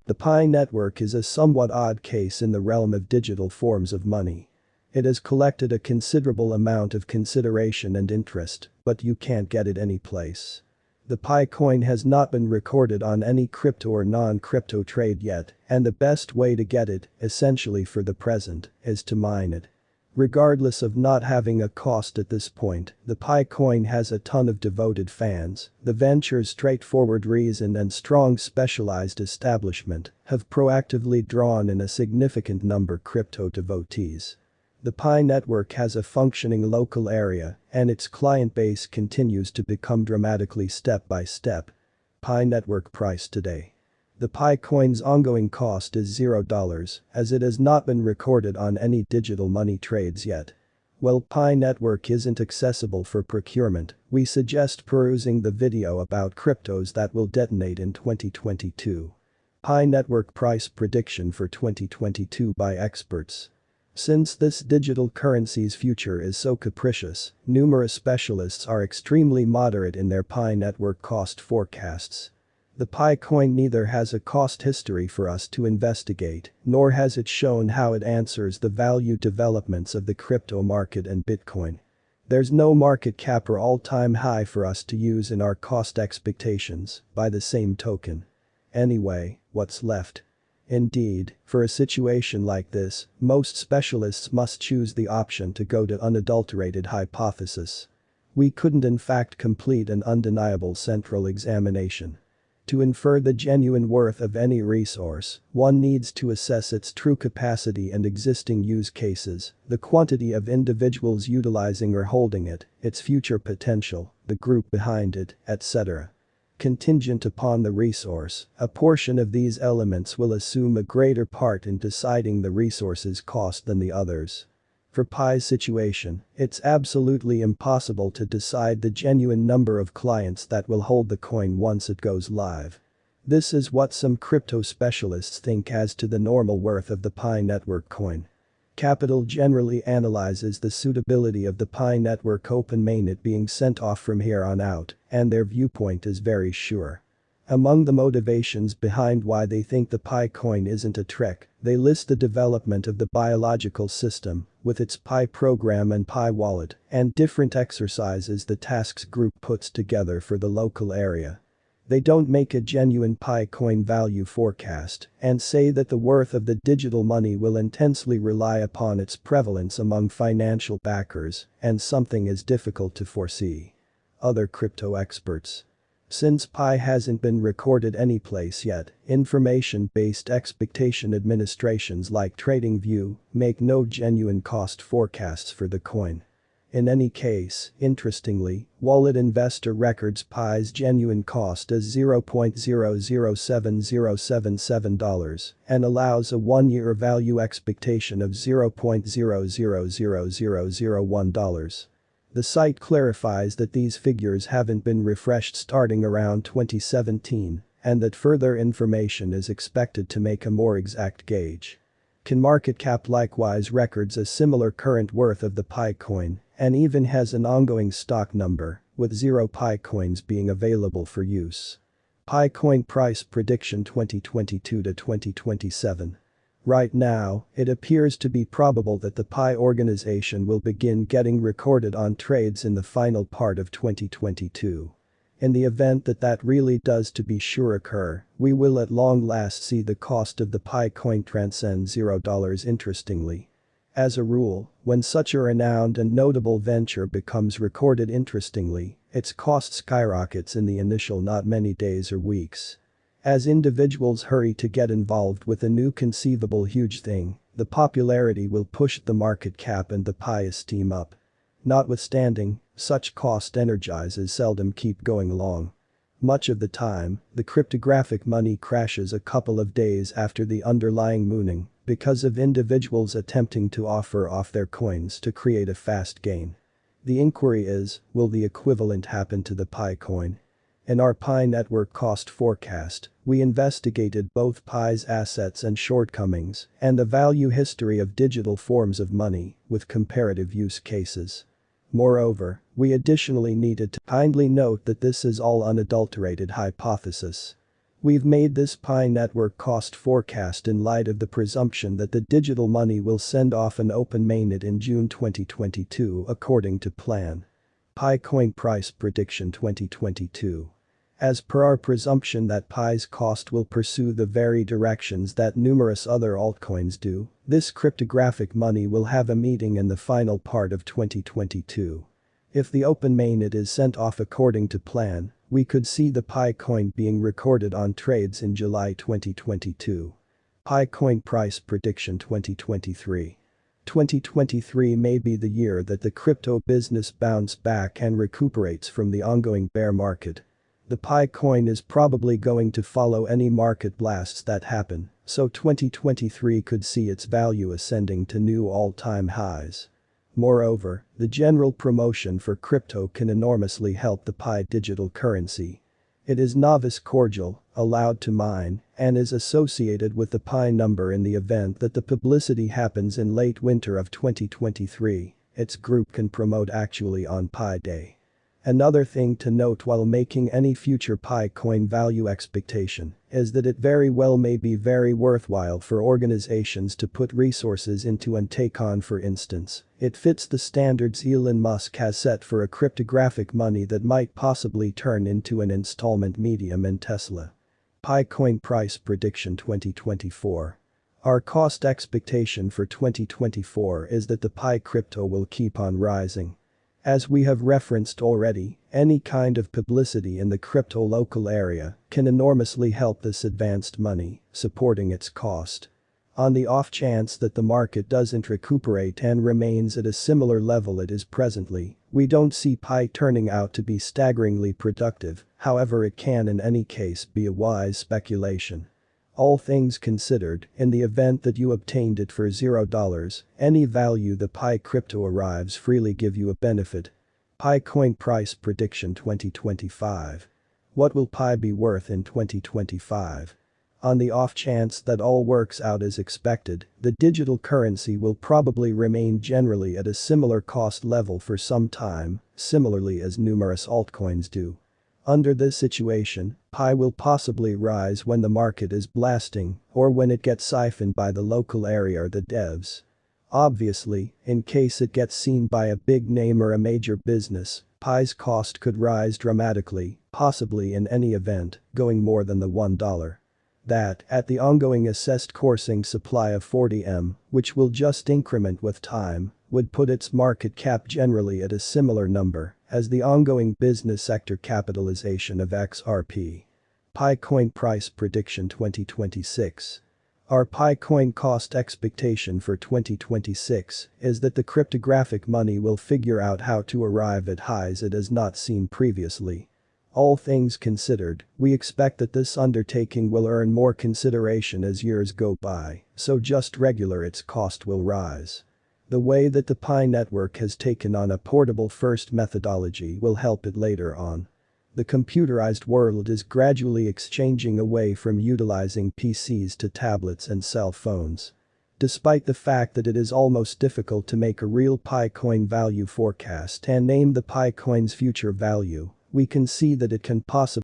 The Pi network is a somewhat odd case in the realm of digital forms of money. It has collected a considerable amount of consideration and interest, but you can't get it anyplace. The Pi coin has not been recorded on any crypto or non-crypto trade yet, and the best way to get it, essentially for the present, is to mine it. Regardless of not having a cost at this point, the Pi coin has a ton of devoted fans. The venture's straightforward reason and strong specialized establishment have proactively drawn in a significant number crypto devotees. The Pi network has a functioning local area, and its client base continues to become dramatically step by step. Pi network price today. The Pi coin's ongoing cost is $0, as it has not been recorded on any digital money trades yet. While Pi network isn't accessible for procurement, we suggest perusing the video about cryptos that will detonate in 2022. Pi network price prediction for 2022 by experts. Since this digital currency's future is so capricious, numerous specialists are extremely moderate in their Pi network cost forecasts. The Pi coin neither has a cost history for us to investigate, nor has it shown how it answers the value developments of the crypto market and Bitcoin. There's no market cap or all-time high for us to use in our cost expectations, by the same token. Anyway, what's left? Indeed, for a situation like this, most specialists must choose the option to go to unadulterated hypothesis. We couldn't in fact complete an undeniable central examination. To infer the genuine worth of any resource, one needs to assess its true capacity and existing use cases, the quantity of individuals utilizing or holding it, its future potential, the group behind it, etc. Contingent upon the resource, a portion of these elements will assume a greater part in deciding the resource's cost than the others. For Pi's situation, it's absolutely impossible to decide the genuine number of clients that will hold the coin once it goes live. This is what some crypto specialists think as to the normal worth of the Pi network coin. Capital generally analyzes the suitability of the Pi network open mainnet being sent off from here on out, and their viewpoint is very sure. Among the motivations behind why they think the Pi coin isn't a trick, they list the development of the biological system, with its Pi program and Pi wallet, and different exercises the tasks group puts together for the local area. They don't make a genuine Pi coin value forecast, and say that the worth of the digital money will intensely rely upon its prevalence among financial backers, and something is difficult to foresee. Other crypto experts. Since Pi hasn't been recorded anyplace yet, information-based expectation administrations like TradingView make no genuine cost forecasts for the coin. In any case, interestingly, Wallet Investor records Pi's genuine cost as $0.007077 and allows a one-year value expectation of $0.000001. The site clarifies that these figures haven't been refreshed starting around 2017, and that further information is expected to make a more exact gauge. CoinMarketCap likewise records a similar current worth of the Pi coin, and even has an ongoing stock number, with 0 Pi coins being available for use. Pi coin price prediction 2022 to 2027. Right now, it appears to be probable that the Pi organization will begin getting recorded on trades in the final part of 2022. In the event that really does to be sure occur, we will at long last see the cost of the Pi coin transcend $0. Interestingly. As a rule, when such a renowned and notable venture becomes recorded interestingly, its cost skyrockets in the initial not many days or weeks. As individuals hurry to get involved with a new conceivable huge thing, the popularity will push the market cap and the Pi esteem up. Notwithstanding, such cost energizes seldom keep going long. Much of the time, the cryptographic money crashes a couple of days after the underlying mooning because of individuals attempting to offer off their coins to create a fast gain. The inquiry is, will the equivalent happen to the Pi coin? In our Pi network cost forecast, we investigated both Pi's assets and shortcomings and the value history of digital forms of money with comparative use cases. Moreover, we additionally needed to kindly note that this is all unadulterated hypothesis. We've made this Pi network cost forecast in light of the presumption that the digital money will send off an open mainnet in June 2022 according to plan. Pi coin price prediction 2022. As per our presumption that Pi's cost will pursue the very directions that numerous other altcoins do, this cryptographic money will have a meeting in the final part of 2022. If the open mainnet is sent off according to plan, we could see the Pi coin being recorded on trades in July 2022. Pi coin price prediction 2023. 2023 may be the year that the crypto business bounce back and recuperates from the ongoing bear market. The Pi coin is probably going to follow any market blasts that happen, so 2023 could see its value ascending to new all-time highs. Moreover, the general promotion for crypto can enormously help the Pi digital currency. It is novice cordial, allowed to mine, and is associated with the Pi number in the event that the publicity happens in late winter of 2023, its group can promote actually on Pi Day. Another thing to note while making any future Pi coin value expectation is that it very well may be very worthwhile for organizations to put resources into and take on. For instance, it fits the standards Elon Musk has set for a cryptographic money that might possibly turn into an installment medium in Tesla. Pi coin price prediction 2024. Our cost expectation for 2024 is that the Pi crypto will keep on rising. As we have referenced already, any kind of publicity in the crypto local area can enormously help this advanced money, supporting its cost. On the off chance that the market doesn't recuperate and remains at a similar level it is presently, we don't see Pi turning out to be staggeringly productive, however it can in any case be a wise speculation. All things considered, in the event that you obtained it for $0, any value the Pi crypto arrives freely give you a benefit. Pi coin price prediction 2025. What will Pi be worth in 2025? On the off chance that all works out as expected, the digital currency will probably remain generally at a similar cost level for some time, similarly as numerous altcoins do. Under this situation, Pi will possibly rise when the market is blasting or when it gets siphoned by the local area or the devs. Obviously, in case it gets seen by a big name or a major business, Pi's cost could rise dramatically, possibly in any event, going more than the $1. That, at the ongoing assessed coursing supply of 40M, which will just increment with time, would put its market cap generally at a similar number as the ongoing business sector capitalization of XRP. Pi coin price prediction 2026. Our Pi coin cost expectation for 2026 is that the cryptographic money will figure out how to arrive at highs it has not seen previously. All things considered, we expect that this undertaking will earn more consideration as years go by, so just regular its cost will rise. The way that the Pi network has taken on a portable first methodology will help it later on. The computerized world is gradually exchanging away from utilizing PCs to tablets and cell phones. Despite the fact that it is almost difficult to make a real Pi coin value forecast and name the Pi coin's future value, we can see that it can possibly